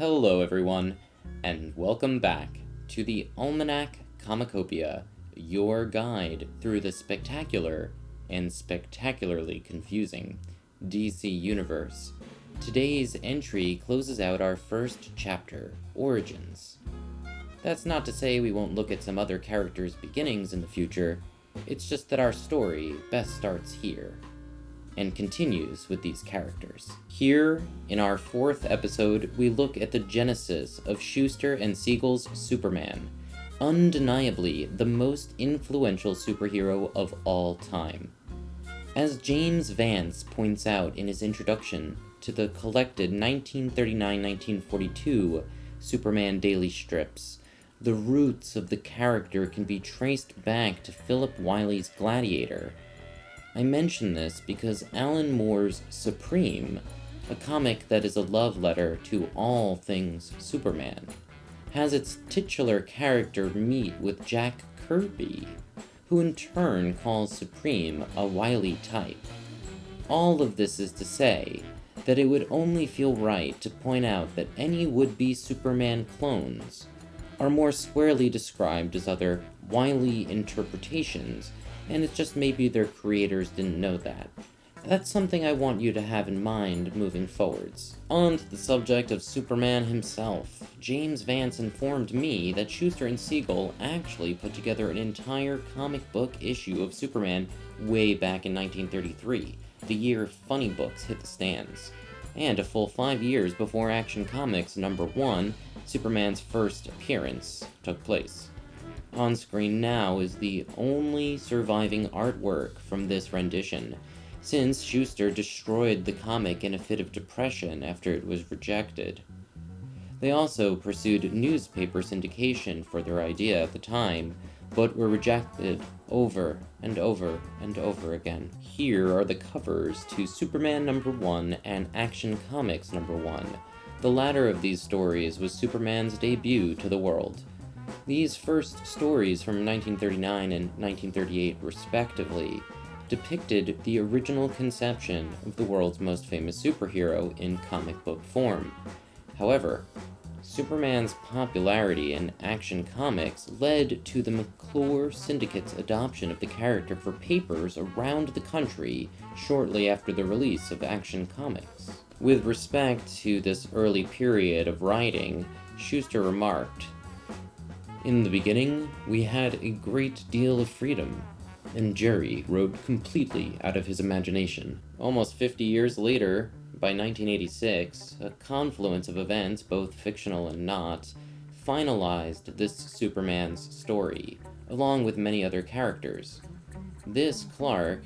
Hello everyone, and welcome back to the Almanac Comicopia, your guide through the spectacular and spectacularly confusing DC Universe. Today's entry closes out our first chapter, Origins. That's not to say we won't look at some other characters' beginnings in the future, it's just that our story best starts here and continues with these characters. Here, in our fourth episode, we look at the genesis of Shuster and Siegel's Superman, undeniably the most influential superhero of all time. As James Vance points out in his introduction to the collected 1939-1942 Superman daily strips, the roots of the character can be traced back to Philip Wiley's Gladiator. I mention this because Alan Moore's Supreme, a comic that is a love letter to all things Superman, has its titular character meet with Jack Kirby, who in turn calls Supreme a Wiley type. All of this is to say that it would only feel right to point out that any would-be Superman clones are more squarely described as other Wiley interpretations, and it's just maybe their creators didn't know that. That's something I want you to have in mind moving forwards. On to the subject of Superman himself. James Vance informed me that Shuster and Siegel actually put together an entire comic book issue of Superman way back in 1933, the year funny books hit the stands, and a full 5 years before Action Comics #1, Superman's first appearance, took place. On screen now is the only surviving artwork from this rendition, since Shuster destroyed the comic in a fit of depression after it was rejected. They also pursued newspaper syndication for their idea at the time, but were rejected over and over and over again. Here are the covers to Superman #1 and Action Comics #1. The latter of these stories was Superman's debut to the world. These first stories from 1939 and 1938 respectively depicted the original conception of the world's most famous superhero in comic book form. However, Superman's popularity in Action Comics led to the McClure Syndicate's adoption of the character for papers around the country shortly after the release of Action Comics. With respect to this early period of writing, Shuster remarked, "In the beginning, we had a great deal of freedom, and Jerry wrote completely out of his imagination." Almost 50 years later, by 1986, a confluence of events, both fictional and not, finalized this Superman's story, along with many other characters. This Clark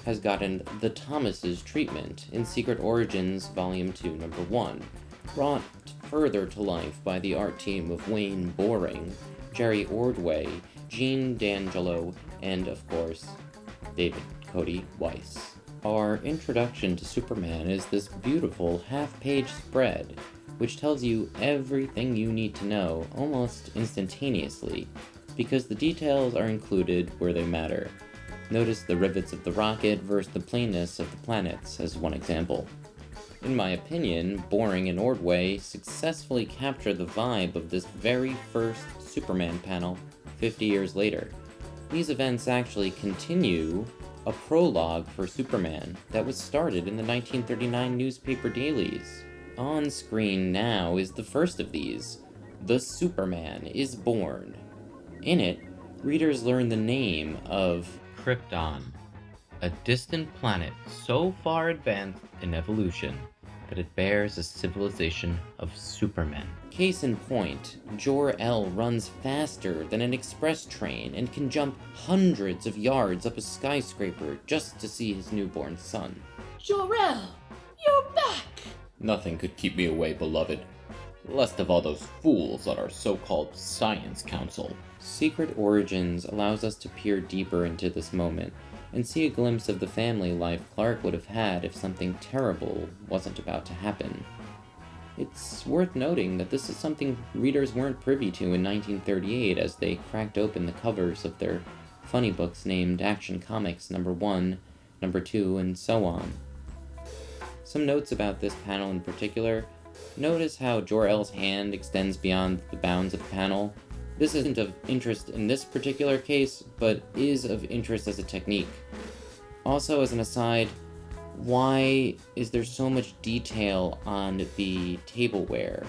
has gotten the Thomases treatment in Secret Origins Volume 2, #1, brought further to life by the art team of Wayne Boring, Jerry Ordway, Gene D'Angelo, and, of course, David Cody Weiss. Our introduction to Superman is this beautiful half-page spread, which tells you everything you need to know almost instantaneously, because the details are included where they matter. Notice the rivets of the rocket versus the plainness of the planets as one example. In my opinion, Boring and Ordway successfully capture the vibe of this very first Superman panel 50 years later. These events actually continue a prologue for Superman that was started in the 1939 newspaper dailies. On screen now is the first of these, The Superman is Born. In it, readers learn the name of Krypton, a distant planet so far advanced in evolution that it bears a civilization of supermen. Case in point, Jor-El runs faster than an express train and can jump hundreds of yards up a skyscraper just to see his newborn son. Jor-El, you're back! Nothing could keep me away, beloved. Lest of all those fools on our so-called Science Council. Secret Origins allows us to peer deeper into this moment and see a glimpse of the family life Clark would have had if something terrible wasn't about to happen. It's worth noting that this is something readers weren't privy to in 1938 as they cracked open the covers of their funny books named Action Comics #1, #2, and so on. Some notes about this panel in particular. Notice how Jor-El's hand extends beyond the bounds of the panel? This isn't of interest in this particular case, but is of interest as a technique. Also, as an aside, why is there so much detail on the tableware?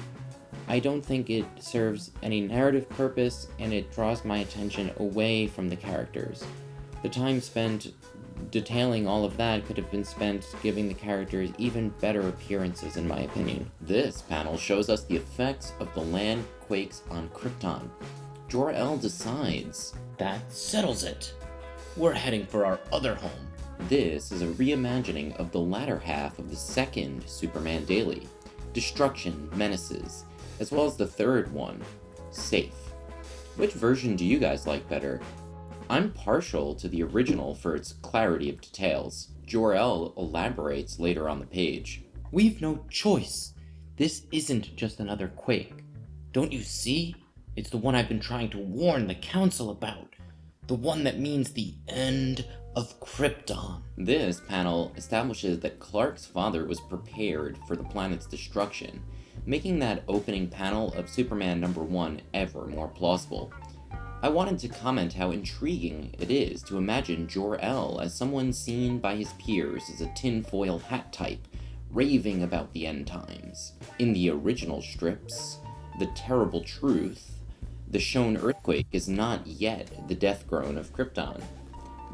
I don't think it serves any narrative purpose, and it draws my attention away from the characters. The time spent detailing all of that could have been spent giving the characters even better appearances, in my opinion. This panel shows us the effects of the land quakes on Krypton. Jor-El decides, "That settles it. We're heading for our other home." This is a reimagining of the latter half of the second Superman Daily, Destruction Menaces, as well as the third one, Safe. Which version do you guys like better? I'm partial to the original for its clarity of details. Jor-El elaborates later on the page. "We've no choice. This isn't just another quake. Don't you see? It's the one I've been trying to warn the Council about. The one that means the end of Krypton." This panel establishes that Clark's father was prepared for the planet's destruction, making that opening panel of Superman #1 ever more plausible. I wanted to comment how intriguing it is to imagine Jor-El as someone seen by his peers as a tinfoil hat type, raving about the end times. In the original strips, The Terrible Truth, the shown earthquake is not yet the death groan of Krypton.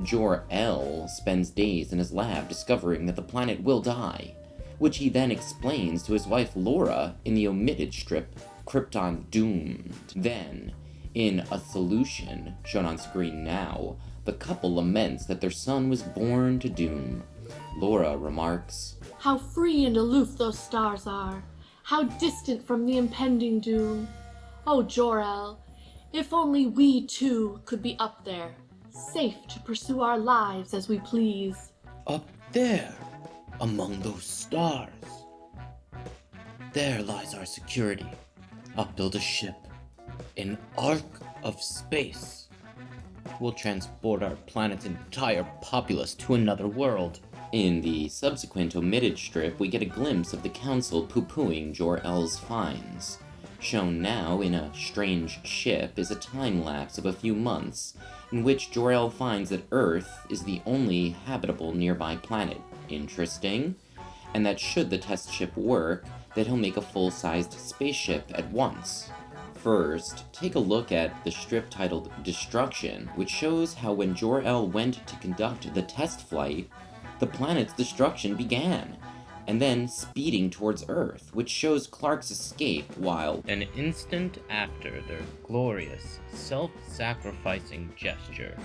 Jor-El spends days in his lab discovering that the planet will die, which he then explains to his wife Laura in the omitted strip, Krypton Doomed. Then, in A Solution, shown on screen now, the couple laments that their son was born to doom. Laura remarks, How free and aloof those stars are. How distant from the impending doom. Oh, Jor-El, if only we too could be up there, safe to pursue our lives as we please. Up there, among those stars. There lies our security. I'll build a ship. An arc of space. We'll transport our planet's entire populace to another world. In the subsequent omitted strip, we get a glimpse of the Council poo-pooing Jor-El's finds. Shown now in A Strange Ship is a time-lapse of a few months, in which Jor-El finds that Earth is the only habitable nearby planet. Interesting. And that should the test ship work, that he'll make a full-sized spaceship at once. First, take a look at the strip titled Destruction, which shows how when Jor-El went to conduct the test flight, the planet's destruction began, and then speeding towards Earth, which shows Clark's escape while An instant after their glorious, self-sacrificing gesture,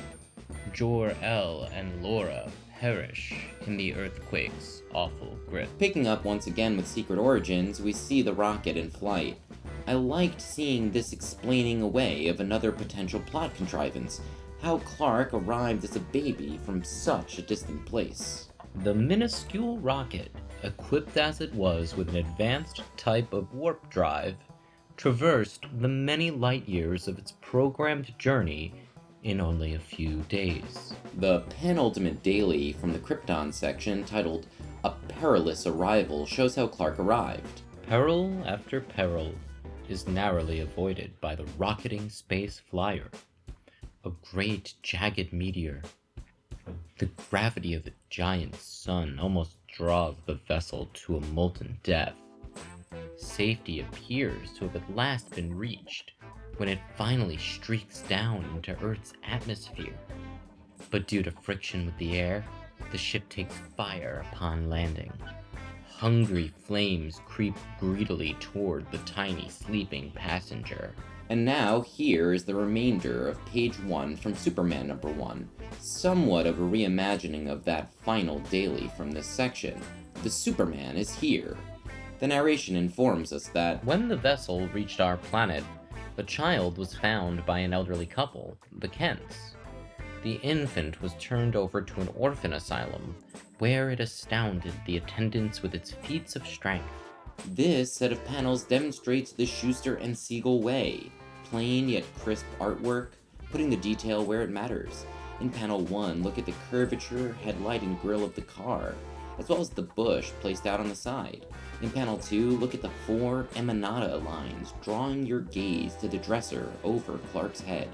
Jor-El and Laura perish in the earthquake's awful grip. Picking up once again with Secret Origins, we see the rocket in flight. I liked seeing this explaining away of another potential plot contrivance, how Clark arrived as a baby from such a distant place. The minuscule rocket, equipped as it was with an advanced type of warp drive, traversed the many light years of its programmed journey in only a few days. The penultimate daily from the Krypton section, titled A Perilous Arrival, shows how Clark arrived. Peril after peril is narrowly avoided by the rocketing space flyer. A great jagged meteor. The gravity of a giant sun almost draws the vessel to a molten death. Safety appears to have at last been reached when it finally streaks down into Earth's atmosphere. But due to friction with the air, the ship takes fire upon landing. Hungry flames creep greedily toward the tiny sleeping passenger. And now, here is the remainder of page 1 from Superman #1, somewhat of a reimagining of that final daily from this section. The Superman is here. The narration informs us that When the vessel reached our planet, a child was found by an elderly couple, the Kents. The infant was turned over to an orphan asylum, where it astounded the attendants with its feats of strength. this set of panels demonstrates the Schuster and Siegel way. Plain yet crisp artwork, putting the detail where it matters. In panel 1, look at the curvature, headlight, and grille of the car. as well as the bush placed out on the side. In panel 2, look at the 4 emanata lines drawing your gaze to the dresser over Clark's head.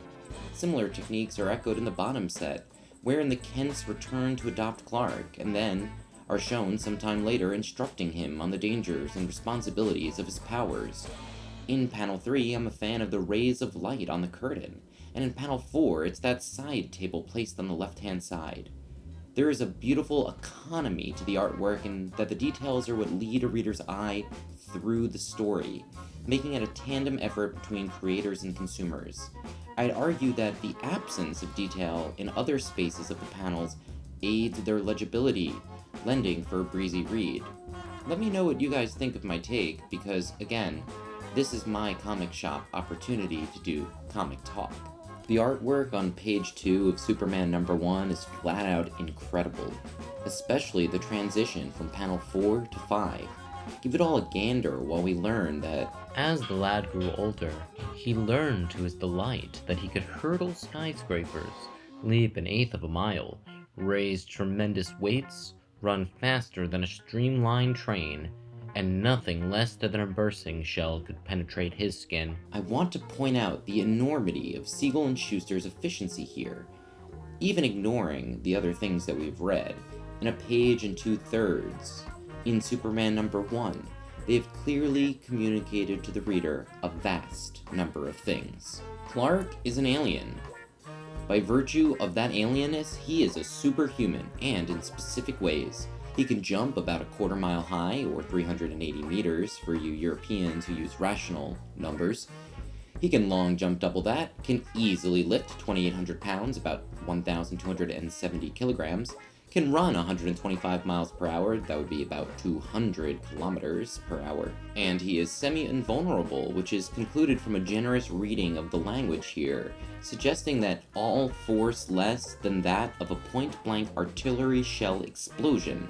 Similar techniques are echoed in the bottom set, wherein the Kents return to adopt Clark, and then are shown sometime later instructing him on the dangers and responsibilities of his powers. In panel 3, I'm a fan of the rays of light on the curtain, and in panel 4, it's that side table placed on the left-hand side. There is a beautiful economy to the artwork, and that the details are what lead a reader's eye through the story, making it a tandem effort between creators and consumers. I'd argue that the absence of detail in other spaces of the panels aids their legibility, lending for a breezy read. Let me know what you guys think of my take, because, again, this is my comic shop opportunity to do comic talk. The artwork on page 2 of Superman #1 is flat out incredible, especially the transition from panel 4 to 5. Give it all a gander while we learn that As the lad grew older, he learned to his delight that he could hurdle skyscrapers, leap an eighth of a mile, raise tremendous weights, run faster than a streamlined train, and nothing less than a bursting shell could penetrate his skin. I want to point out the enormity of Siegel and Schuster's efficiency here, even ignoring the other things that we've read. In a page and 2/3, in Superman #1, they have clearly communicated to the reader a vast number of things. Clark is an alien. By virtue of that alienness, he is a superhuman, and in specific ways. He can jump about a quarter mile high, or 380 meters for you Europeans who use rational numbers. He can long jump double that, can easily lift 2,800 pounds, about 1,270 kilograms, can run 125 miles per hour, that would be about 200 kilometers per hour, and he is semi-invulnerable, which is concluded from a generous reading of the language here, suggesting that all force less than that of a point-blank artillery shell explosion,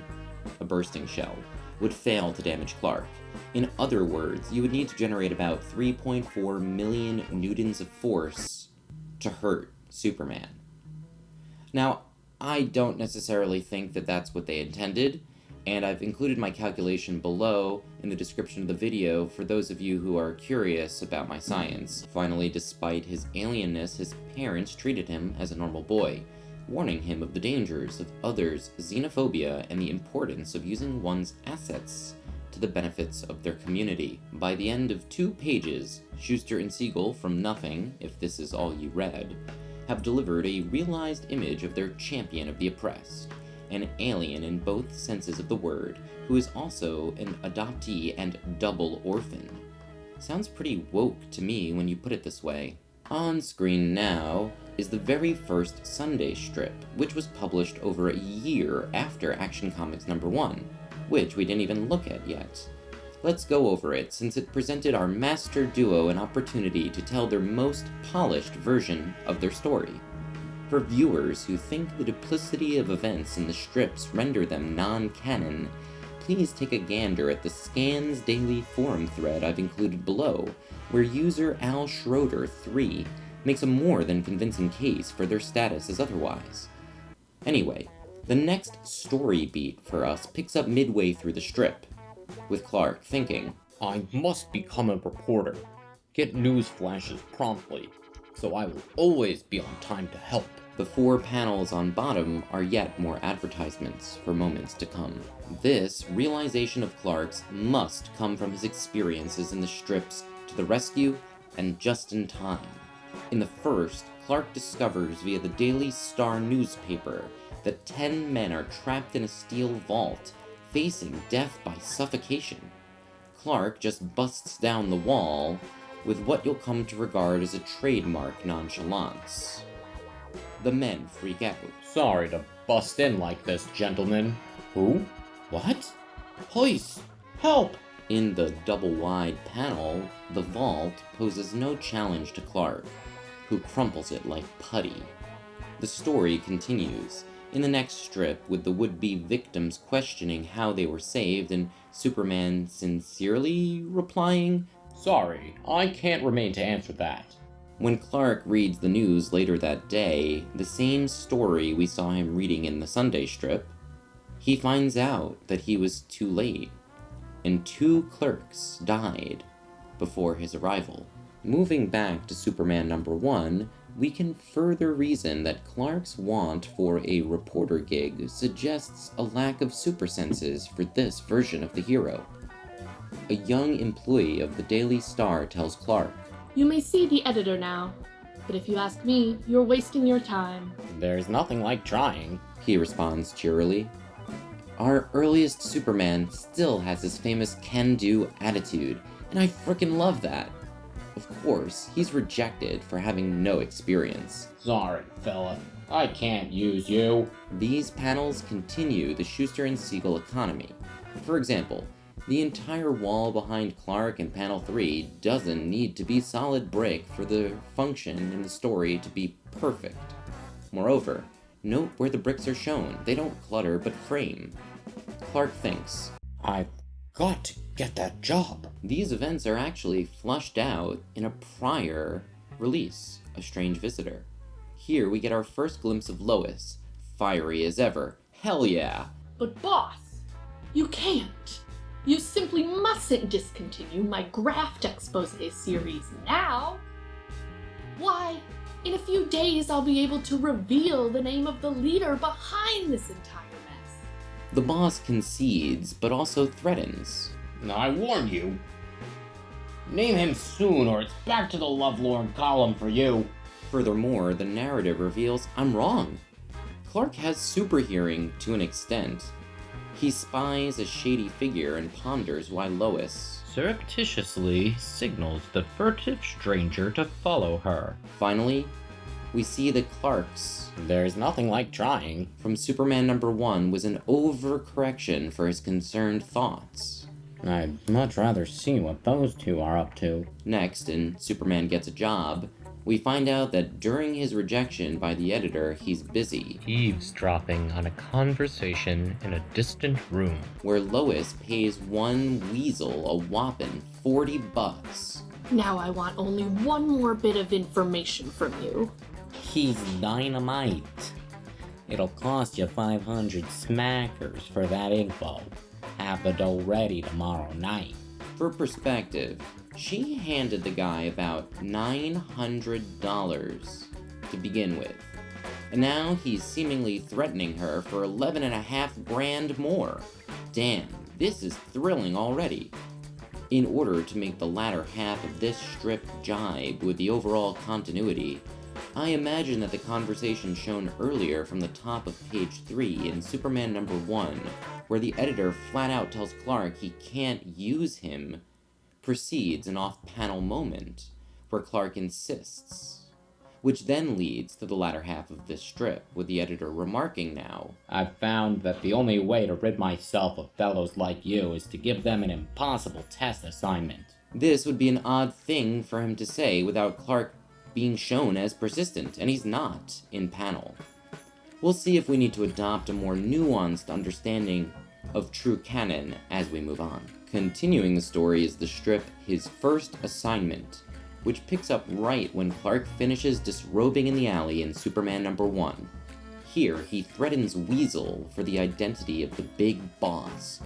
a bursting shell, would fail to damage Clark. In other words, you would need to generate about 3.4 million newtons of force to hurt Superman. Now, I don't necessarily think that that's what they intended, and I've included my calculation below in the description of the video for those of you who are curious about my science. Finally, despite his alienness, his parents treated him as a normal boy, warning him of the dangers of others' xenophobia and the importance of using one's assets to the benefits of their community. By the end of 2 pages, Schuster and Siegel, from nothing, if this is all you read, have delivered a realized image of their champion of the oppressed, an alien in both senses of the word, who is also an adoptee and double orphan. Sounds pretty woke to me when you put it this way. On screen now is the very first Sunday strip, which was published over a year after Action Comics #1, which we didn't even look at yet. Let's go over it, since it presented our master duo an opportunity to tell their most polished version of their story. For viewers who think the duplicity of events in the strips render them non-canon, please take a gander at the Scans Daily forum thread I've included below, where user Al Schroeder 3 makes a more than convincing case for their status as otherwise. Anyway, the next story beat for us picks up midway through the strip, with Clark thinking, I must become a reporter, get news flashes promptly, so I will always be on time to help. The 4 panels on bottom are yet more advertisements for moments to come. This realization of Clark's must come from his experiences in the strips To the Rescue and Just in Time. In the first, Clark discovers via the Daily Star newspaper that 10 men are trapped in a steel vault, facing death by suffocation. Clark just busts down the wall with what you'll come to regard as a trademark nonchalance. The men freak out. Sorry to bust in like this, gentlemen. Who? What? Police! Help! In the double-wide panel, the vault poses no challenge to Clark, who crumples it like putty. The story continues, in the next strip, with the would-be victims questioning how they were saved, and Superman sincerely replying, Sorry, I can't remain to answer that. When Clark reads the news later that day, the same story we saw him reading in the Sunday strip, He finds out that he was too late, and 2 clerks died before his arrival. Moving back to Superman number 1, we can further reason that Clark's want for a reporter gig suggests a lack of super senses for this version of the hero. A young employee of the Daily Star tells Clark, "You may see the editor now, but if you ask me, you're wasting your time." There's nothing like trying. He responds cheerily. Our earliest Superman still has his famous can-do attitude, and I frickin' love that. Of course, he's rejected for having no experience. Sorry, fella. I can't use you. These panels continue the Schuster and Siegel economy. For example, the entire wall behind Clark in panel 3 doesn't need to be solid brick for the function in the story to be perfect. Moreover, note where the bricks are shown. They don't clutter but frame. Clark thinks, I've got to get that job. These events are actually flushed out in a prior release, A Strange Visitor. Here we get our first glimpse of Lois, fiery as ever. Hell yeah! But boss, you can't. You simply mustn't discontinue my graft expose series now. Why, in a few days I'll be able to reveal the name of the leader behind this entire mess. The boss concedes, but also threatens. I warn you. Name him soon or it's back to the lovelorn column for you. Furthermore, the narrative reveals I'm wrong. Clark has super hearing to an extent. He spies a shady figure and ponders why Lois surreptitiously signals the furtive stranger to follow her. Finally, we see that Clark's There's nothing like trying from Superman number 1 was an overcorrection for his concerned thoughts. I'd much rather see what those two are up to. Next, in Superman Gets a Job, we find out that during his rejection by the editor, he's busy Eavesdropping on a conversation in a distant room. where Lois pays one weasel a whopping $40. Now I want only one more bit of information from you. He's dynamite. It'll cost you 500 smackers for that info. Have the dough ready tomorrow night. For perspective, she handed the guy about $900 to begin with. And now he's seemingly threatening her for 11.5 grand more. Damn, this is thrilling already. In order to make the latter half of this strip jibe with the overall continuity, I imagine that the conversation shown earlier from the top of page 3 in Superman number 1, where the editor flat out tells Clark he can't use him, precedes an off-panel moment where Clark insists, which then leads to the latter half of this strip, with the editor remarking now, I've found that the only way to rid myself of fellows like you is to give them an impossible test assignment. This would be an odd thing for him to say without Clark being shown as persistent, and he's not in panel. We'll see if we need to adopt a more nuanced understanding of true canon as we move on. Continuing the story is the strip His First Assignment, which picks up right when Clark finishes disrobing in the alley in Superman number 1. Here, he threatens Weasel for the identity of the big boss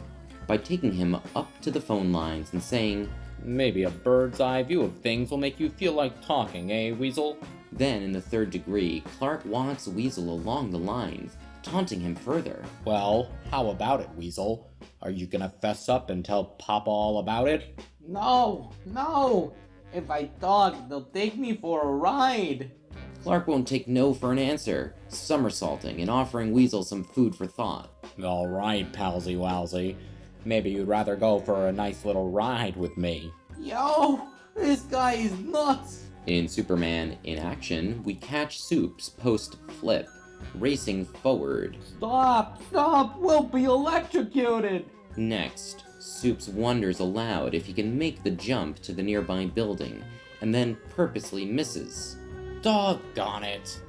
by taking him up to the phone lines and saying, Maybe a bird's eye view of things will make you feel like talking, eh, Weasel? Then, in the third degree, Clark walks Weasel along the lines, taunting him further. Well, how about it, Weasel? Are you gonna fess up and tell Papa all about it? No. If I talk, they'll take me for a ride. Clark won't take no for an answer, somersaulting and offering Weasel some food for thought. Alright, palsy walsy. Maybe you'd rather go for a nice little ride with me. Yo, this guy is nuts. In Superman in Action, we catch Soups post-flip, racing forward. Stop, we'll be electrocuted. Next, Soups wonders aloud if he can make the jump to the nearby building, and then purposely misses. Doggone it.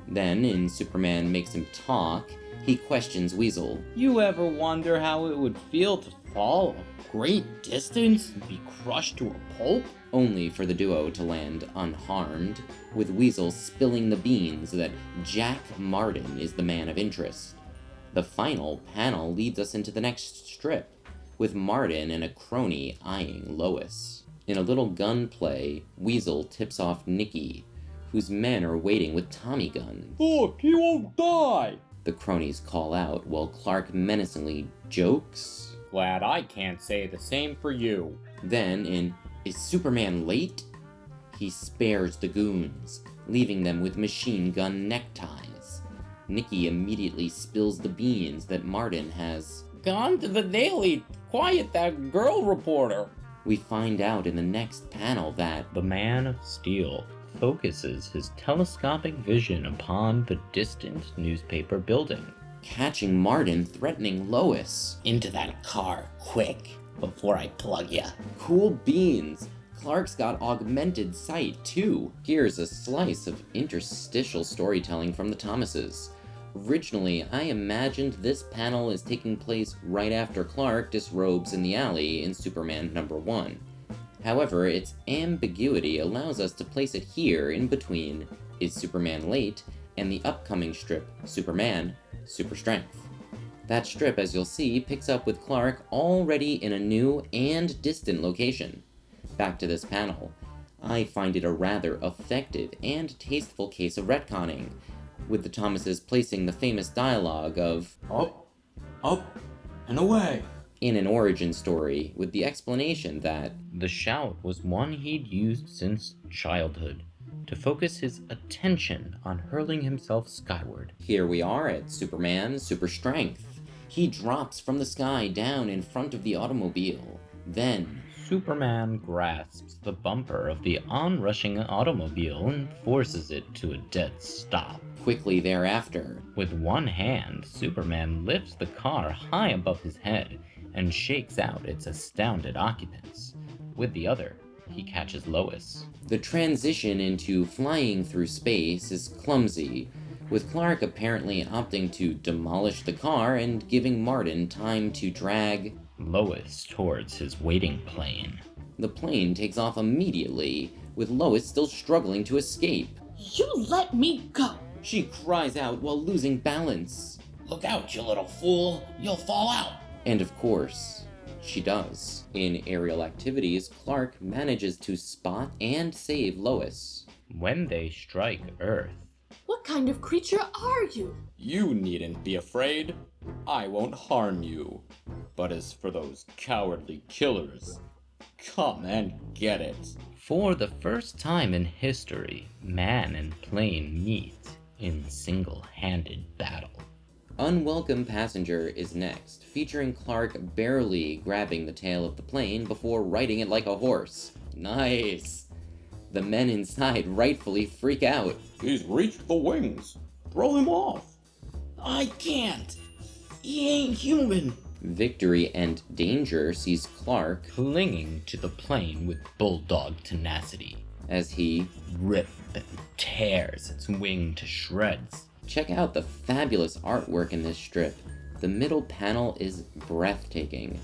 Then, in Superman Makes Him Talk, he questions Weasel. You ever wonder how it would feel to fall a great distance and be crushed to a pulp? Only for the duo to land unharmed, with Weasel spilling the beans that Jack Martin is the man of interest. The final panel leads us into the next strip, with Martin and a crony eyeing Lois. In a little gunplay, Weasel tips off Nikki, whose men are waiting with Tommy guns. Look, he won't die! The cronies call out while Clark menacingly jokes. Glad I can't say the same for you. Then, in Is Superman Late?, he spares the goons, leaving them with machine gun neckties. Nikki immediately spills the beans that Martin has Gone to the Daily. Quiet that girl reporter. We find out in the next panel that The Man of Steel focuses his telescopic vision upon the distant newspaper building. catching Martin threatening Lois. Into that car, quick, before I plug ya. Cool beans! Clark's got augmented sight, too. Here's a slice of interstitial storytelling from the Thomases. Originally, I imagined this panel is taking place right after Clark disrobes in the alley in Superman #1. However, its ambiguity allows us to place it here in between Is Superman Late and the upcoming strip Superman, Super Strength. That strip, as you'll see, picks up with Clark already in a new and distant location. Back to this panel. I find it a rather effective and tasteful case of retconning, with the Thomases placing the famous dialogue of Up, and away. in an origin story, with the explanation that The shout was one he'd used since childhood, to focus his attention on hurling himself skyward. here we are at Superman, Super Strength. He drops from the sky down in front of the automobile. Then, Superman grasps the bumper of the onrushing automobile and forces it to a dead stop. quickly thereafter, With one hand, Superman lifts the car high above his head and shakes out its astounded occupants. With the other, he catches Lois. the transition into flying through space is clumsy, with Clark apparently opting to demolish the car and giving Martin time to drag. Lois towards his waiting plane. The plane takes off immediately, with Lois still struggling to escape. You let me go! She cries out while losing balance. Look out, you little fool. You'll fall out. And of course, she does. In aerial activities, Clark manages to spot and save Lois. When they strike Earth, What kind of creature are you? You needn't be afraid. I won't harm you. But as for those cowardly killers, come and get it. for the first time in history, man and plane meet in single-handed battle. Unwelcome Passenger is next, featuring Clark barely grabbing the tail of the plane before riding it like a horse. Nice! The men inside rightfully freak out. He's reached the wings. Throw him off. I can't. He ain't human. Victory and Danger sees Clark Clinging to the plane with bulldog tenacity, as he rip and tears its wing to shreds. check out the fabulous artwork in this strip. The middle panel is breathtaking.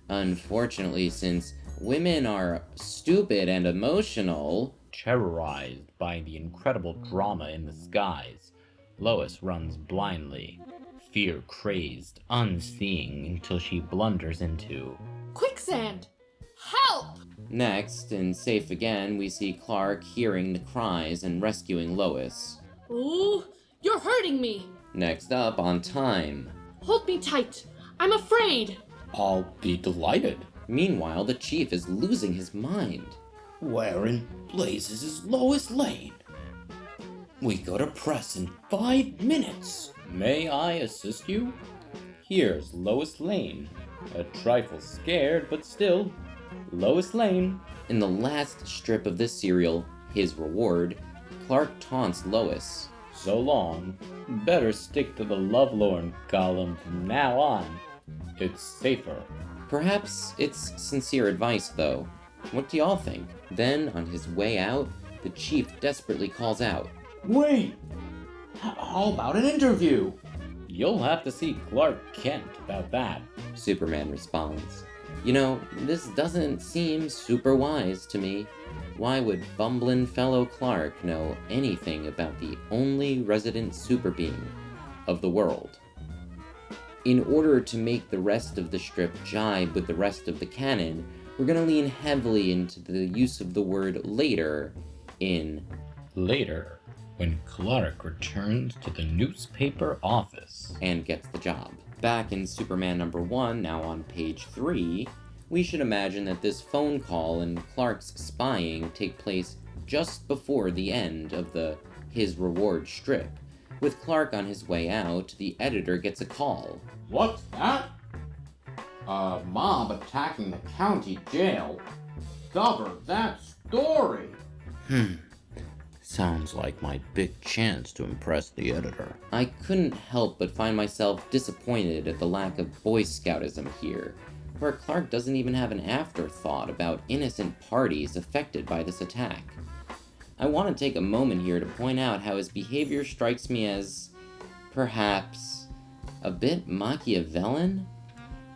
Unfortunately, since women are stupid and emotional, Terrorized by the incredible drama in the skies, Lois runs blindly, fear-crazed, unseeing until she blunders into Quicksand! Help! next, and safe again, we see Clark hearing the cries and rescuing Lois. Ooh, you're hurting me! Next up, on time. Hold me tight. I'm afraid. I'll be delighted. Meanwhile, the chief is losing his mind. Where in blazes is Lois Lane? We go to press in 5 minutes. May I assist you? Here's Lois Lane. A trifle scared, but still, Lois Lane. In the last strip of this serial, His Reward, Clark taunts Lois. So long. Better stick to the lovelorn column from now on. It's safer. Perhaps it's sincere advice, though. What do y'all think? Then, on his way out, the chief desperately calls out. Wait! How about an interview? You'll have to see Clark Kent about that. Superman responds. You know, this doesn't seem super wise to me. Why would bumblin' fellow Clark know anything about the only resident super being of the world? In order to make the rest of the strip jibe with the rest of the canon, we're going to lean heavily into the use of the word later in Later, when Clark returns to the newspaper office and gets the job. Back in Superman #1, now on page 3, we should imagine that this phone call and Clark's spying take place just before the end of the His Reward strip. With Clark on his way out, the editor gets a call. What's that? A mob attacking the county jail? Cover that story! Sounds like my big chance to impress the editor. I couldn't help but find myself disappointed at the lack of Boy Scoutism here, where Clark doesn't even have an afterthought about innocent parties affected by this attack. I want to take a moment here to point out how his behavior strikes me as, perhaps, a bit Machiavellian?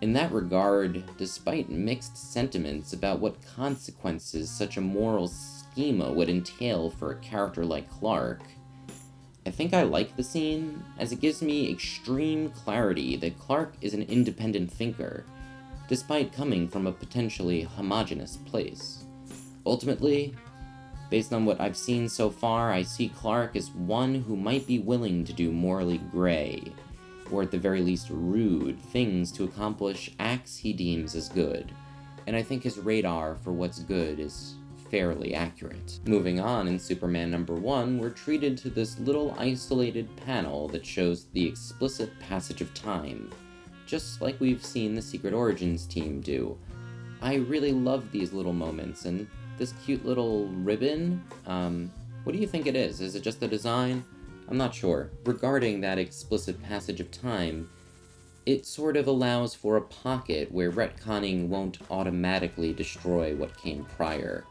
In that regard, despite mixed sentiments about what consequences such a moral schema would entail for a character like Clark, I think I like the scene, as it gives me extreme clarity that Clark is an independent thinker, despite coming from a potentially homogeneous place. Ultimately, based on what I've seen so far, I see Clark as one who might be willing to do morally gray, or at the very least rude, things to accomplish acts he deems as good, and I think his radar for what's good is fairly accurate. Moving on, in Superman #1, we're treated to this little isolated panel that shows the explicit passage of time, just like we've seen the Secret Origins team do. I really love these little moments, and this cute little ribbon, what do you think it is? Is it just the design? I'm not sure. Regarding that explicit passage of time, it sort of allows for a pocket where retconning won't automatically destroy what came prior.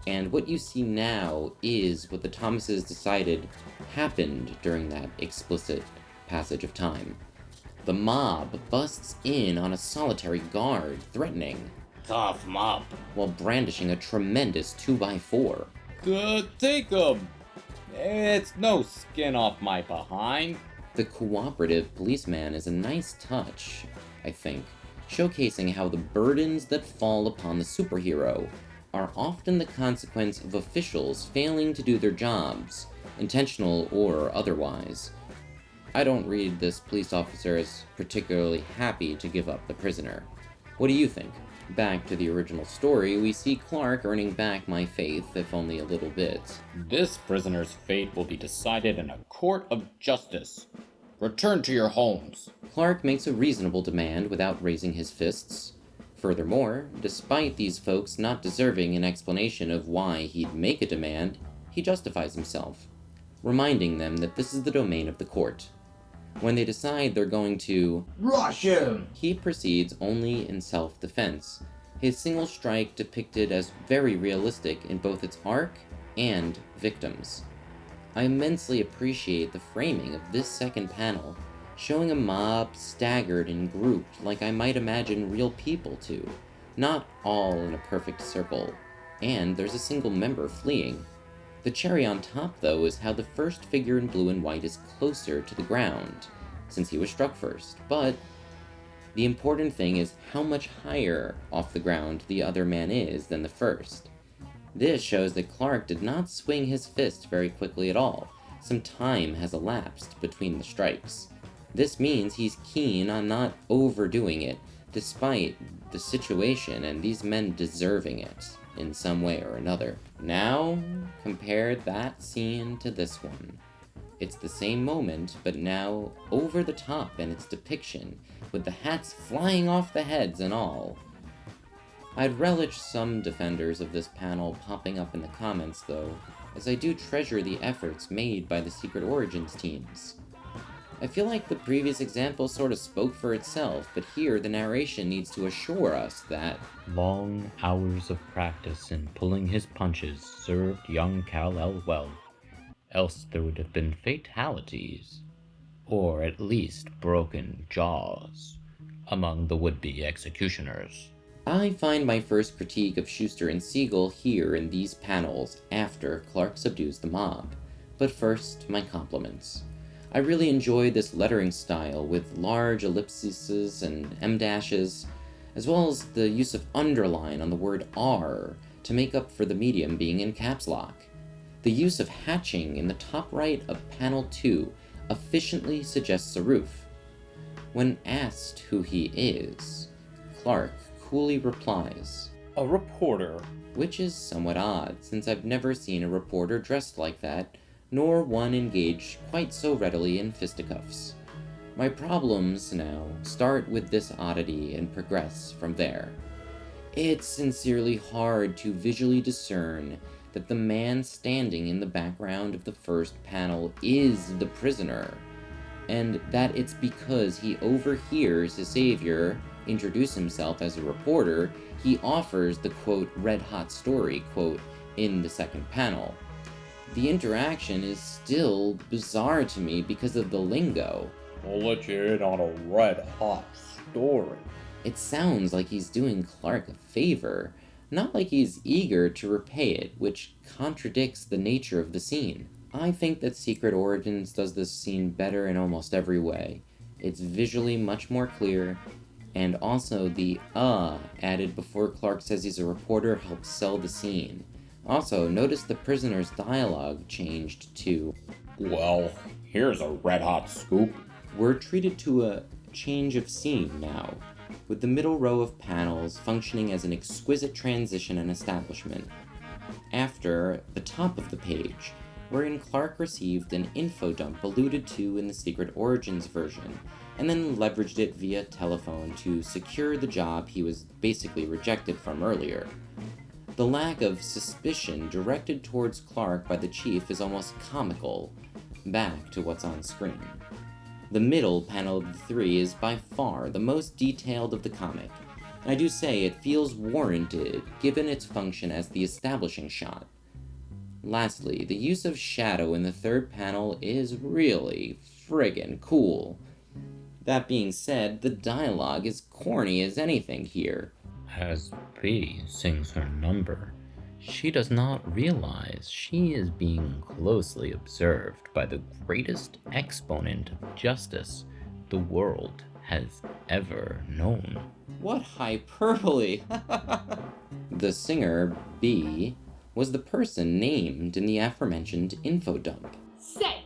And what you see now is what the Thomases decided happened during that explicit passage of time. The mob busts in on a solitary guard, threatening, Cough 'em up. while brandishing a tremendous 2x4. Good, take 'em! It's no skin off my behind. The cooperative policeman is a nice touch, I think, showcasing how the burdens that fall upon the superhero are often the consequence of officials failing to do their jobs, intentional or otherwise. I don't read this police officer as particularly happy to give up the prisoner. What do you think? Back to the original story, we see Clark earning back my faith, if only a little bit. This prisoner's fate will be decided in a court of justice. Return to your homes. Clark makes a reasonable demand without raising his fists. Furthermore, despite these folks not deserving an explanation of why he'd make a demand, he justifies himself, reminding them that this is the domain of the court. When they decide they're going to Rush him! he proceeds only in self-defense, his single strike depicted as very realistic in both its arc and victims. I immensely appreciate the framing of this second panel, showing a mob staggered and grouped like I might imagine real people to, not all in a perfect circle, and there's a single member fleeing. The cherry on top, though, is how the first figure in blue and white is closer to the ground, since he was struck first, but the important thing is how much higher off the ground the other man is than the first. This shows that Clark did not swing his fist very quickly at all. Some time has elapsed between the strikes. This means he's keen on not overdoing it, despite the situation and these men deserving it in some way or another. Now, compare that scene to this one. It's the same moment, but now over the top in its depiction, with the hats flying off the heads and all. I'd relish some defenders of this panel popping up in the comments, though, as I do treasure the efforts made by the Secret Origins teams. I feel like the previous example sort of spoke for itself, but here the narration needs to assure us that long hours of practice in pulling his punches served young Kal-El well, else there would have been fatalities, or at least broken jaws, among the would-be executioners. I find my first critique of Schuster and Siegel here in these panels after Clark subdues the mob. But first, my compliments. I really enjoy this lettering style with large ellipses and em dashes, as well as the use of underline on the word R to make up for the medium being in caps lock. The use of hatching in the top right of panel 2 efficiently suggests a roof. When asked who he is, Clark coolly replies, A reporter. which is somewhat odd since I've never seen a reporter dressed like that, nor one engaged quite so readily in fisticuffs. My problems now start with this oddity and progress from there. It's sincerely hard to visually discern that the man standing in the background of the first panel is the prisoner, and that it's because he overhears his savior introduce himself as a reporter, he offers the quote red hot story quote in the second panel. The interaction is still bizarre to me because of the lingo. We'll let you in on a red hot story. It sounds like he's doing Clark a favor, not like he's eager to repay it, which contradicts the nature of the scene. I think that Secret Origins does this scene better in almost every way. It's visually much more clear, and also the added before Clark says he's a reporter helps sell the scene. Also, notice the prisoner's dialogue changed to, Well, here's a red hot scoop. we're treated to a change of scene now, with the middle row of panels functioning as an exquisite transition and establishment. After the top of the page, wherein Clark received an info dump alluded to in the Secret Origins version, and then leveraged it via telephone to secure the job he was basically rejected from earlier. The lack of suspicion directed towards Clark by the chief is almost comical, back to what's on screen. The middle panel of the three is by far the most detailed of the comic, and I do say it feels warranted given its function as the establishing shot. Lastly, the use of shadow in the third panel is really friggin' cool. That being said, the dialogue is corny as anything here. As B sings her number, she does not realize she is being closely observed by the greatest exponent of justice the world has ever known. What hyperbole! The singer, B, was the person named in the aforementioned info dump. Say,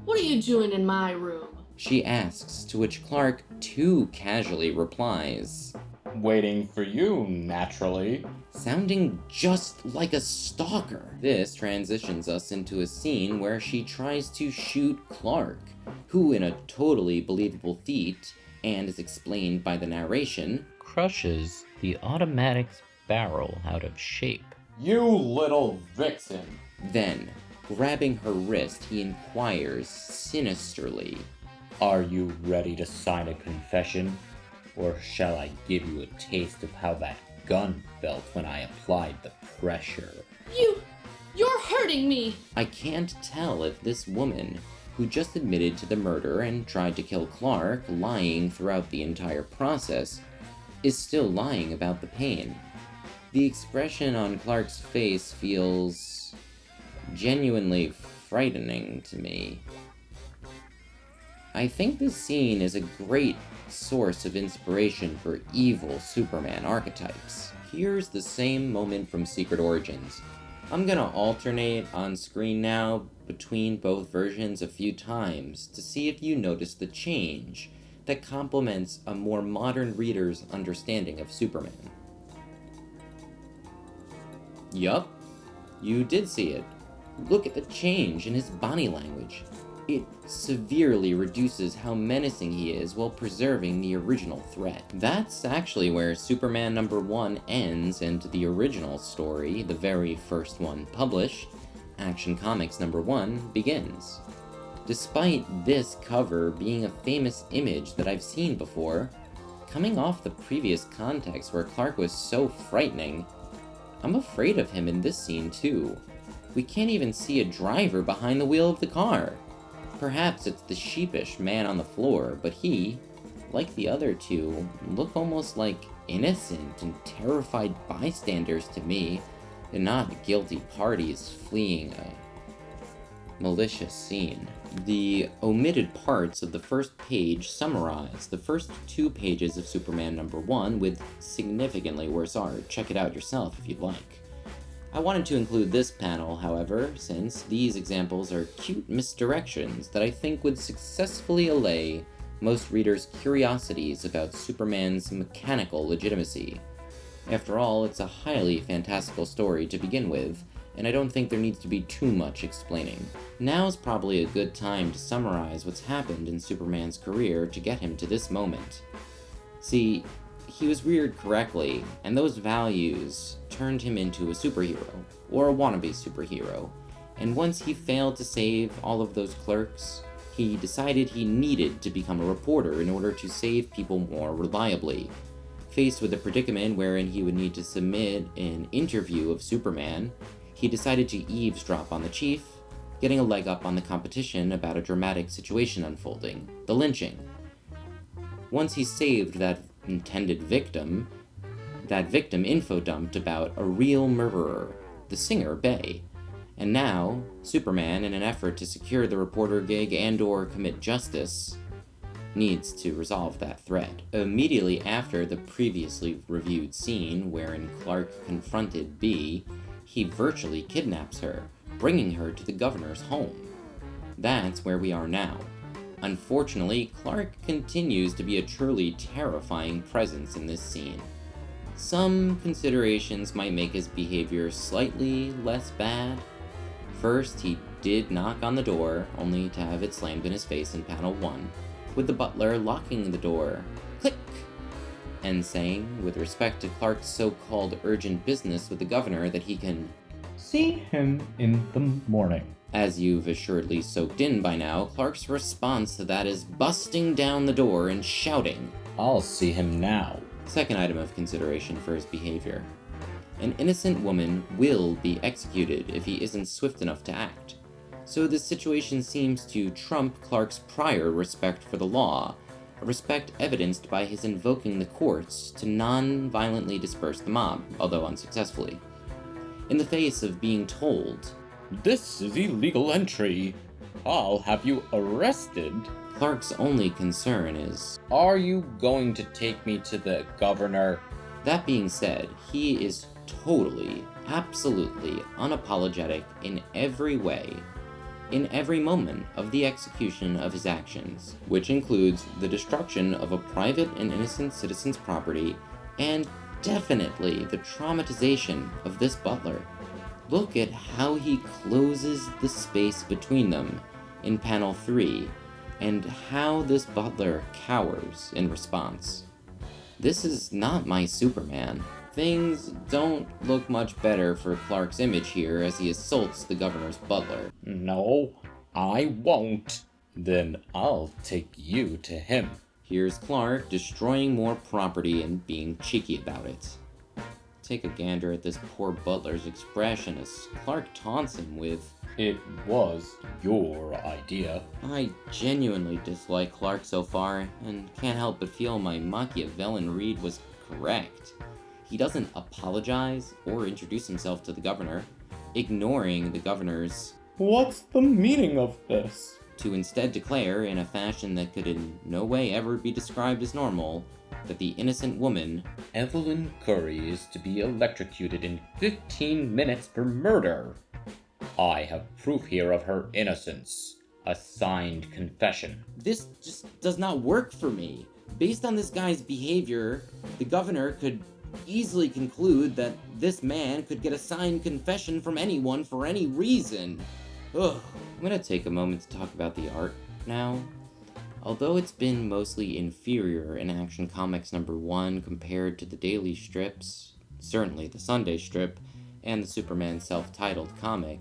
what are you doing in my room? She asks, to which Clark too casually replies, Waiting for you, naturally. sounding just like a stalker. This transitions us into a scene where she tries to shoot Clark, who in a totally believable feat, and is explained by the narration, Crushes the automatic's barrel out of shape. You little vixen. then, grabbing her wrist, he inquires sinisterly, Are you ready to sign a confession? Or shall I give you a taste of how that gun felt when I applied the pressure? You're hurting me! I can't tell if this woman, who just admitted to the murder and tried to kill Clark, lying throughout the entire process, is still lying about the pain. The expression on Clark's face feels genuinely frightening to me. I think this scene is a great source of inspiration for evil Superman archetypes. Here's the same moment from Secret Origins. I'm gonna alternate on screen now between both versions a few times to see if you notice the change that complements a more modern reader's understanding of Superman. Yup, you did see it. Look at the change in his body language. It severely reduces how menacing he is while preserving the original threat. That's actually where Superman #1 ends and the original story, the very first one published, Action Comics #1, begins. Despite this cover being a famous image that I've seen before, coming off the previous context where Clark was so frightening, I'm afraid of him in this scene too. We can't even see a driver behind the wheel of the car. Perhaps it's the sheepish man on the floor, but he, like the other two, look almost like innocent and terrified bystanders to me, and not guilty parties fleeing malicious scene. The omitted parts of the first page summarize the first 2 pages of Superman #1 with significantly worse art. Check it out yourself if you'd like. I wanted to include this panel, however, since these examples are cute misdirections that I think would successfully allay most readers' curiosities about Superman's mechanical legitimacy. After all, it's a highly fantastical story to begin with, and I don't think there needs to be too much explaining. Now's probably a good time to summarize what's happened in Superman's career to get him to this moment. See, he was reared correctly, and those values turned him into a superhero, or a wannabe superhero, and once he failed to save all of those clerks, he decided he needed to become a reporter in order to save people more reliably. Faced with a predicament wherein he would need to submit an interview of Superman, he decided to eavesdrop on the chief, getting a leg up on the competition about a dramatic situation unfolding, the lynching. Once he saved that intended victim, that victim info-dumped about a real murderer, the singer Bay. And now, Superman, in an effort to secure the reporter gig and/or commit justice, needs to resolve that thread. Immediately after the previously reviewed scene wherein Clark confronted B, he virtually kidnaps her, bringing her to the governor's home. That's where we are now. Unfortunately, Clark continues to be a truly terrifying presence in this scene. Some considerations might make his behavior slightly less bad. First, he did knock on the door, only to have it slammed in his face in panel 1, with the butler locking the door, click, and saying, with respect to Clark's so-called urgent business with the governor, that he can See him in the morning. As you've assuredly soaked in by now, Clark's response to that is busting down the door and shouting, I'll see him now. Second item of consideration for his behavior. An innocent woman will be executed if he isn't swift enough to act. So this situation seems to trump Clark's prior respect for the law, a respect evidenced by his invoking the courts to non-violently disperse the mob, although unsuccessfully. In the face of being told, This is illegal entry. I'll have you arrested. Clark's only concern is, Are you going to take me to the governor? that being said, he is totally, absolutely unapologetic in every way, in every moment of the execution of his actions, which includes the destruction of a private and innocent citizen's property, and definitely the traumatization of this butler. Look at how he closes the space between them in panel 3, and how this butler cowers in response. This is not my Superman. Things don't look much better for Clark's image here as he assaults the governor's butler. No, I won't. Then I'll take you to him. Here's Clark destroying more property and being cheeky about it. Take a gander at this poor butler's expression as Clark taunts him with, It was your idea. I genuinely dislike Clark so far, and can't help but feel my Machiavellian read was correct. He doesn't apologize or introduce himself to the governor, ignoring the governor's What's the meaning of this? to instead declare, in a fashion that could in no way ever be described as normal, that the innocent woman, Evelyn Curry, is to be electrocuted in 15 minutes for murder. I have proof here of her innocence. A signed confession. this just does not work for me. Based on this guy's behavior, the governor could easily conclude that this man could get a signed confession from anyone for any reason. Ugh. I'm gonna take a moment to talk about the art now. Although it's been mostly inferior in Action Comics #1 compared to the daily strips, certainly the Sunday strip, and the Superman self-titled comic,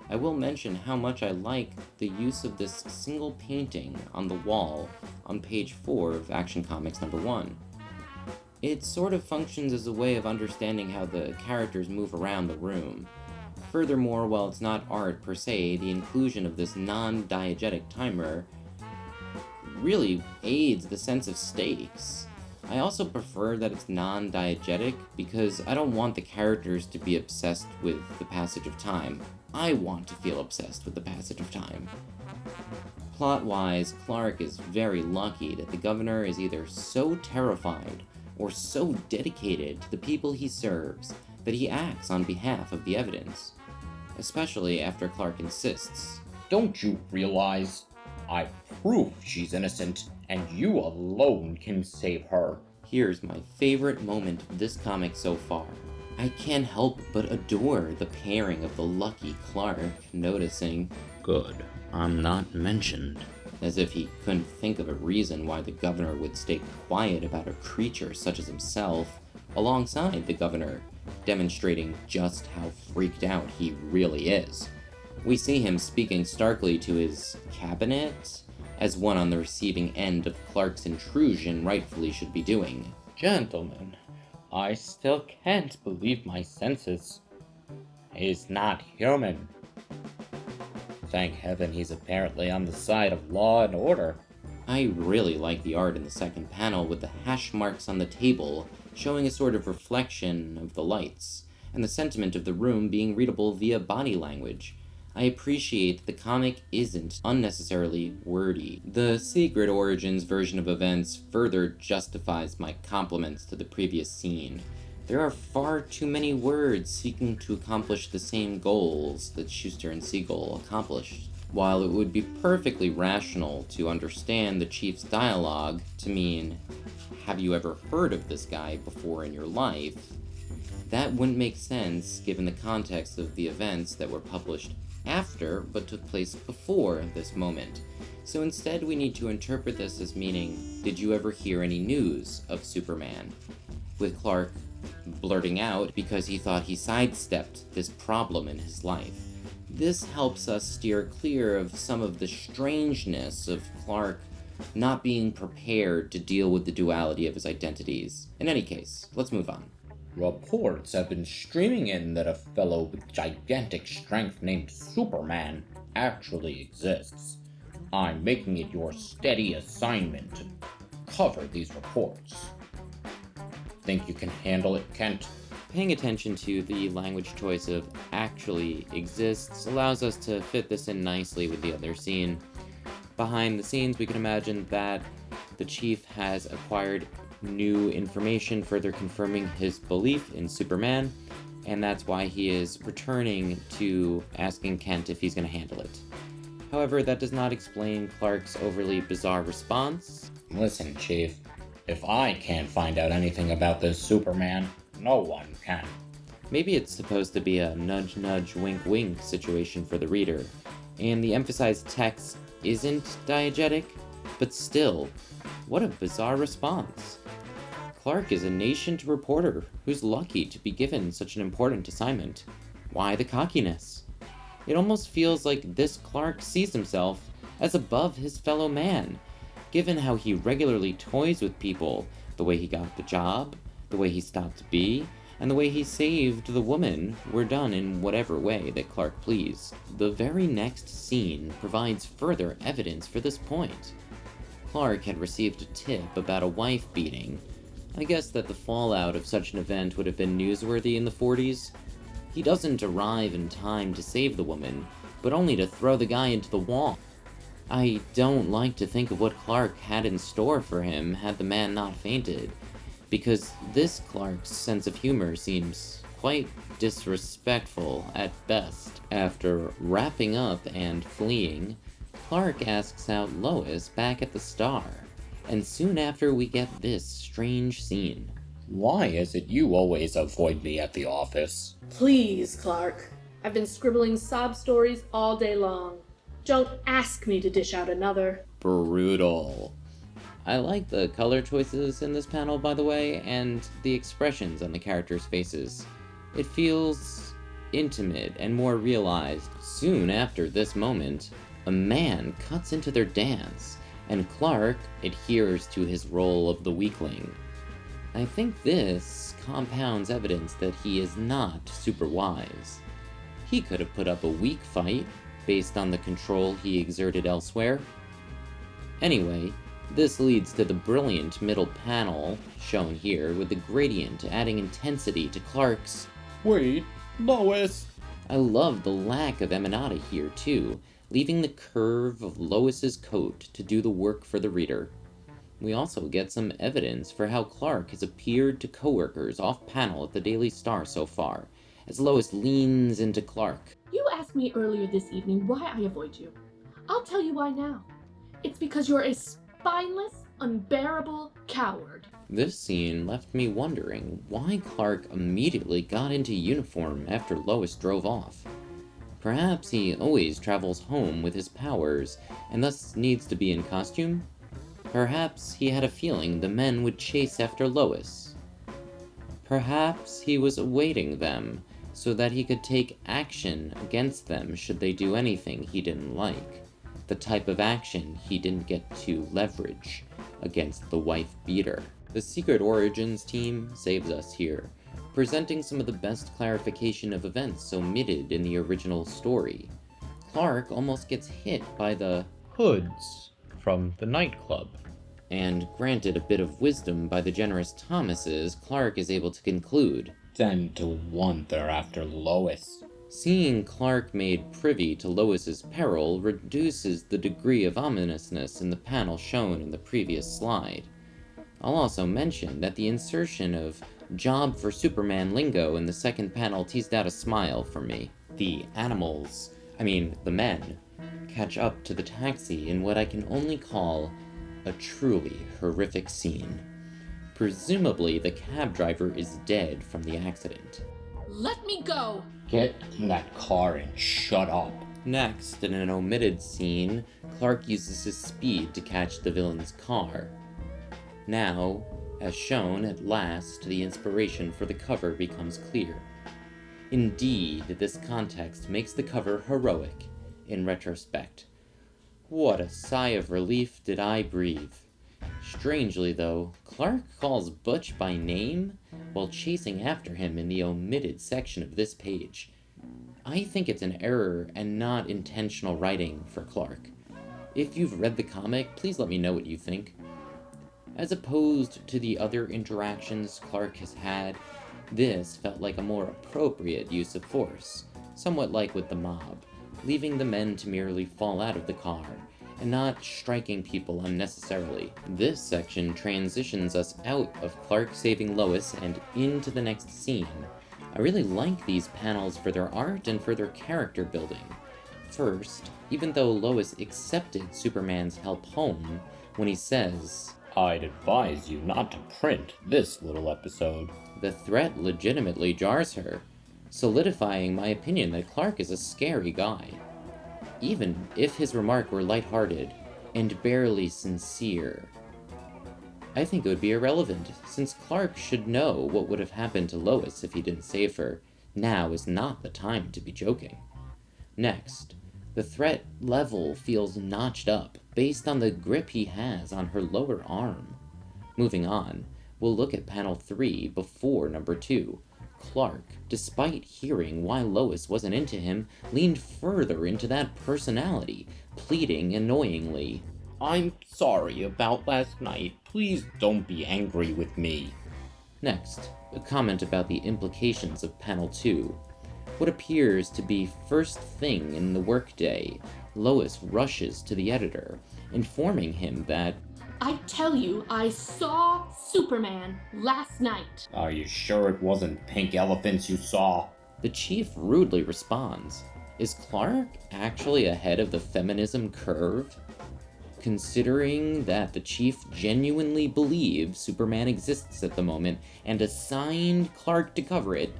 I will mention how much I like the use of this single painting on the wall on page 4 of Action Comics #1. It sort of functions as a way of understanding how the characters move around the room. Furthermore, while it's not art per se, the inclusion of this non-diegetic timer really aids the sense of stakes. I also prefer that it's non-diegetic because I don't want the characters to be obsessed with the passage of time. I want to feel obsessed with the passage of time. Plot-wise, Clark is very lucky that the governor is either so terrified or so dedicated to the people he serves that he acts on behalf of the evidence, especially after Clark insists. Don't you realize I've proved she's innocent, and you alone can save her? Here's my favorite moment of this comic so far. I can't help but adore the pairing of the lucky Clark noticing, Good, I'm not mentioned. as if he couldn't think of a reason why the governor would stay quiet about a creature such as himself, alongside the governor, demonstrating just how freaked out he really is. We see him speaking starkly to his cabinet, as one on the receiving end of Clark's intrusion rightfully should be doing. Gentlemen, I still can't believe my senses. He's not human. Thank heaven he's apparently on the side of law and order. I really like the art in the second panel with the hash marks on the table, showing a sort of reflection of the lights, and the sentiment of the room being readable via body language. I appreciate that the comic isn't unnecessarily wordy. The Secret Origins version of events further justifies my compliments to the previous scene. There are far too many words seeking to accomplish the same goals that Schuster and Siegel accomplished. While it would be perfectly rational to understand the Chief's dialogue to mean, "Have you ever heard of this guy before in your life?" that wouldn't make sense given the context of the events that were published after but took place before this moment. So instead we need to interpret this as meaning, "Did you ever hear any news of Superman?" with Clark blurting out because he thought he sidestepped this problem in his life. This helps us steer clear of some of the strangeness of Clark not being prepared to deal with the duality of his identities. In any case, let's move on. Reports have been streaming in that a fellow with gigantic strength named Superman actually exists. I'm making it your steady assignment to cover these reports. Think you can handle it, Kent? Paying attention to the language choice of "actually exists" allows us to fit this in nicely with the other scene. Behind the scenes, we can imagine that the Chief has acquired new information further confirming his belief in Superman, and that's why he is returning to asking Kent if he's going to handle it. However, that does not explain Clark's overly bizarre response. Listen, Chief, if I can't find out anything about this Superman, no one can. Maybe it's supposed to be a nudge nudge wink wink situation for the reader, and the emphasized text isn't diegetic, but still, what a bizarre response. Clark is a nascent reporter who's lucky to be given such an important assignment. Why the cockiness? It almost feels like this Clark sees himself as above his fellow man, given how he regularly toys with people, the way he got the job, the way he stopped to be, and the way he saved the woman were done in whatever way that Clark pleased. The very next scene provides further evidence for this point. Clark had received a tip about a wife beating. I guess that the fallout of such an event would have been newsworthy in the 40s. He doesn't arrive in time to save the woman, but only to throw the guy into the wall. I don't like to think of what Clark had in store for him had the man not fainted, because this Clark's sense of humor seems quite disrespectful at best. After wrapping up and fleeing, Clark asks out Lois back at the Star, and soon after we get this strange scene. Why is it you always avoid me at the office? Please, Clark. I've been scribbling sob stories all day long. Don't ask me to dish out another. Brutal. I like the color choices in this panel, by the way, and the expressions on the characters' faces. It feels intimate and more realized. Soon after this moment, a man cuts into their dance, and Clark adheres to his role of the weakling. I think this compounds evidence that he is not super wise. He could have put up a weak fight based on the control he exerted elsewhere. Anyway, This leads to the brilliant middle panel, shown here, with the gradient adding intensity to Clark's. Wait, Lois! I love the lack of emanata here, too, leaving the curve of Lois's coat to do the work for the reader. We also get some evidence for how Clark has appeared to coworkers off-panel at the Daily Star so far, as Lois leans into Clark. You asked me earlier this evening why I avoid you. I'll tell you why now. It's because you're a spineless, unbearable coward. This scene left me wondering why Clark immediately got into uniform after Lois drove off. Perhaps he always travels home with his powers, and thus needs to be in costume? Perhaps he had a feeling the men would chase after Lois. Perhaps he was awaiting them, so that he could take action against them should they do anything he didn't like. The type of action he didn't get to leverage against the wife-beater. The Secret Origins team saves us here, presenting some of the best clarification of events omitted in the original story. Clark almost gets hit by the Hoods from the nightclub. and granted a bit of wisdom by the generous Thomases, Clark is able to conclude. 10-1 they're after Lois. Seeing Clark made privy to Lois's peril reduces the degree of ominousness in the panel shown in the previous slide. I'll also mention that the insertion of job for Superman lingo in the second panel teased out a smile for me. The men, catch up to the taxi in what I can only call a truly horrific scene. Presumably, the cab driver is dead from the accident. Let me go! Get in that car and shut up. Next, in an omitted scene, Clark uses his speed to catch the villain's car. Now, as shown at last, the inspiration for the cover becomes clear. Indeed, this context makes the cover heroic, in retrospect. What a sigh of relief did I breathe. Strangely, though, Clark calls Butch by name while chasing after him in the omitted section of this page. I think it's an error and not intentional writing for Clark. If you've read the comic, please let me know what you think. As opposed to the other interactions Clark has had, this felt like a more appropriate use of force, somewhat like with the mob, leaving the men to merely fall out of the car, and not striking people unnecessarily. This section transitions us out of Clark saving Lois and into the next scene. I really like these panels for their art and for their character building. First, even though Lois accepted Superman's help home, when he says, I'd advise you not to print this little episode. the threat legitimately jars her, solidifying my opinion that Clark is a scary guy. Even if his remark were lighthearted and barely sincere, I think it would be irrelevant, since Clark should know what would have happened to Lois if he didn't save her. Now is not the time to be joking. Next, the threat level feels notched up based on the grip he has on her lower arm. Moving on, we'll look at panel 3 before number 2. Clark, despite hearing why Lois wasn't into him, leaned further into that personality, pleading annoyingly. I'm sorry about last night. Please don't be angry with me. Next, a comment about the implications of panel 2. What appears to be first thing in the workday, Lois rushes to the editor, informing him that, I tell you, I saw Superman last night. Are you sure it wasn't pink elephants you saw? the chief rudely responds, is Clark actually ahead of the feminism curve? Considering that the chief genuinely believes Superman exists at the moment and assigned Clark to cover it,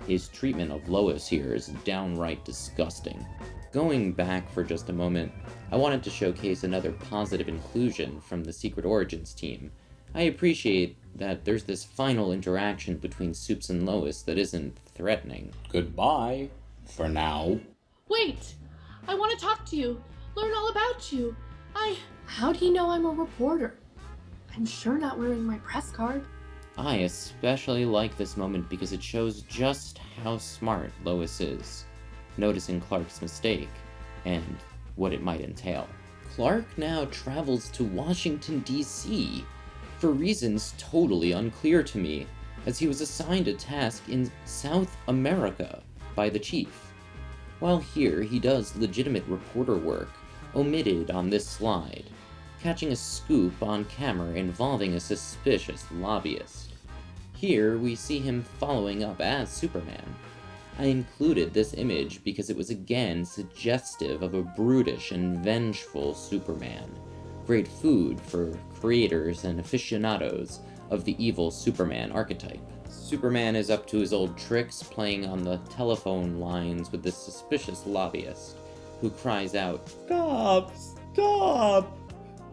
his treatment of Lois here is downright disgusting. Going back for just a moment, I wanted to showcase another positive inclusion from the Secret Origins team. I appreciate that there's this final interaction between Supes and Lois that isn't threatening. Goodbye, for now. Wait! I want to talk to you, learn all about you. How'd he know I'm a reporter? I'm sure not wearing my press card. I especially like this moment because it shows just how smart Lois is, noticing Clark's mistake and what it might entail. Clark now travels to Washington, D.C., for reasons totally unclear to me, as he was assigned a task in South America by the chief. While here, he does legitimate reporter work, omitted on this slide, catching a scoop on camera involving a suspicious lobbyist. Here, we see him following up as Superman. I included this image because it was again suggestive of a brutish and vengeful Superman. Great food for creators and aficionados of the evil Superman archetype. Superman is up to his old tricks, playing on the telephone lines with this suspicious lobbyist, who cries out, Stop! Stop!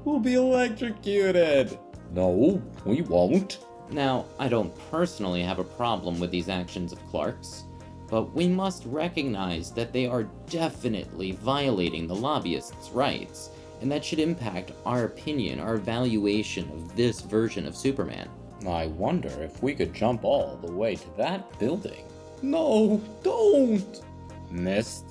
We'll be electrocuted! No, we won't. Now, I don't personally have a problem with these actions of Clark's, but we must recognize that they are definitely violating the lobbyist's rights, and that should impact our opinion, our evaluation of this version of Superman. I wonder if we could jump all the way to that building. No, don't! Missed.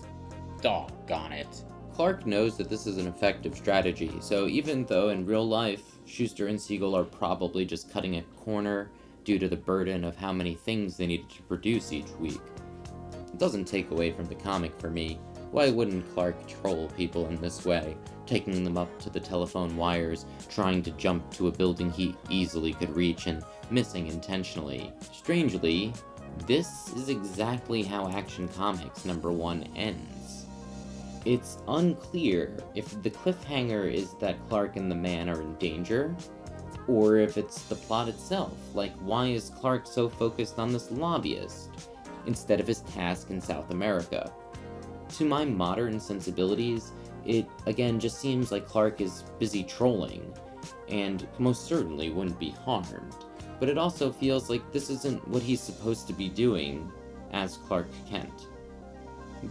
Doggone it. Clark knows that this is an effective strategy, so even though in real life, Schuster and Siegel are probably just cutting a corner due to the burden of how many things they needed to produce each week, it doesn't take away from the comic for me. Why wouldn't Clark troll people in this way, taking them up to the telephone wires, trying to jump to a building he easily could reach, and missing intentionally? Strangely, this is exactly how Action Comics #1 ends. It's unclear if the cliffhanger is that Clark and the man are in danger, or if it's the plot itself, like why is Clark so focused on this lobbyist instead of his task in South America? To my modern sensibilities, it again just seems like Clark is busy trolling, and most certainly wouldn't be harmed. But it also feels like this isn't what he's supposed to be doing as Clark Kent.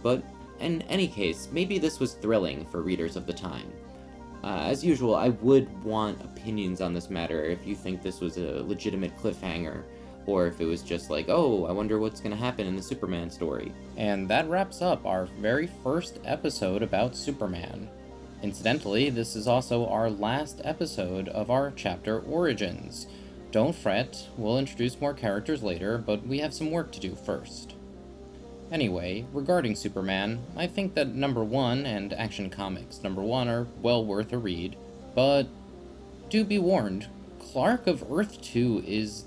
But in any case, maybe this was thrilling for readers of the time. As usual, I would want opinions on this matter if you think this was a legitimate cliffhanger, or if it was just like, oh, I wonder what's going to happen in the Superman story. And that wraps up our very first episode about Superman. Incidentally, this is also our last episode of our chapter Origins. Don't fret, we'll introduce more characters later, but we have some work to do first. Anyway, regarding Superman, I think that #1 and Action Comics #1 are well worth a read, but do be warned, Clark of Earth 2 is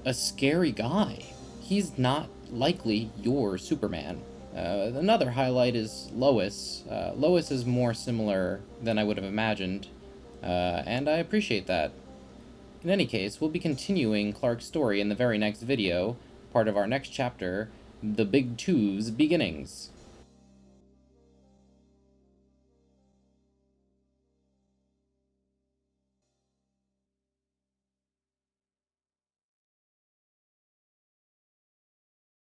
a scary guy. He's not likely your Superman. Another highlight is Lois. Lois is more similar than I would have imagined, and I appreciate that. In any case, we'll be continuing Clark's story in the very next video, part of our next chapter, The Big Two's Beginnings.